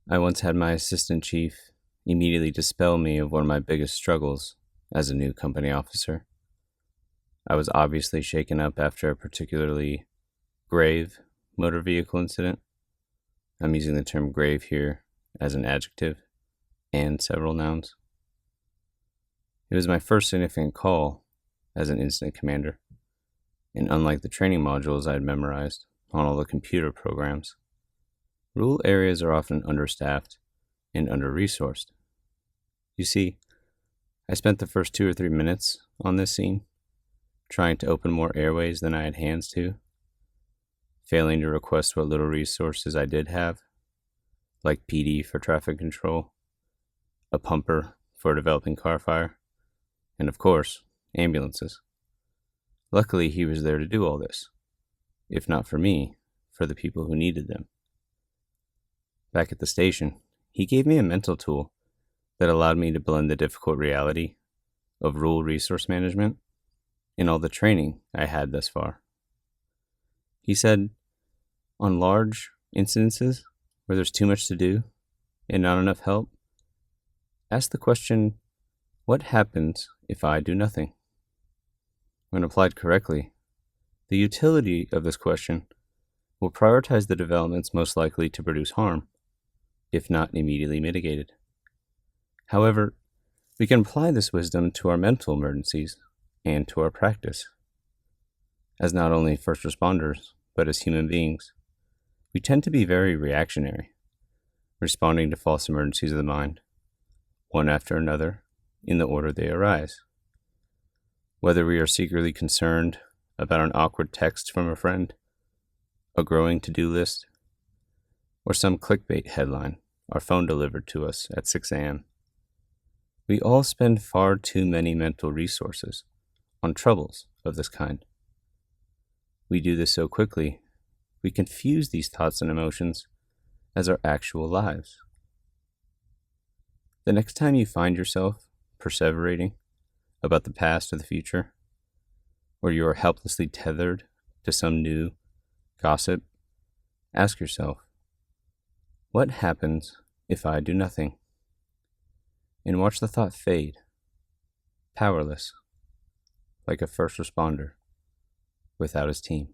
I once had my assistant chief immediately dispel me of one of my biggest struggles as a new company officer. I was obviously shaken up after a particularly grave motor vehicle incident. I'm using the term grave here as an adjective and several nouns. It was my first significant call as an incident commander, and unlike the training modules I had memorized on all the computer programs, rural areas are often understaffed and under-resourced. You see, I spent the first 2 or 3 minutes on this scene trying to open more airways than I had hands to, failing to request what little resources I did have, like PD for traffic control, a pumper for a developing car fire, and of course, ambulances. Luckily, he was there to do all this, if not for me, for the people who needed them. Back at the station, he gave me a mental tool that allowed me to blend the difficult reality of rural resource management in all the training I had thus far. He said, on large incidences where there's too much to do and not enough help, ask the question, what happens if I do nothing? When applied correctly, the utility of this question will prioritize the developments most likely to produce harm, if not immediately mitigated. However, we can apply this wisdom to our mental emergencies and to our practice. As not only first responders, but as human beings, we tend to be very reactionary, responding to false emergencies of the mind, one after another, in the order they arise. Whether we are secretly concerned about an awkward text from a friend, a growing to-do list, or some clickbait headline our phone delivered to us at 6 a.m., we all spend far too many mental resources on troubles of this kind. We do this so quickly, we confuse these thoughts and emotions as our actual lives. The next time you find yourself perseverating about the past or the future, or you are helplessly tethered to some new gossip, ask yourself, what happens if I do nothing? And watch the thought fade, powerless, like a first responder without his team.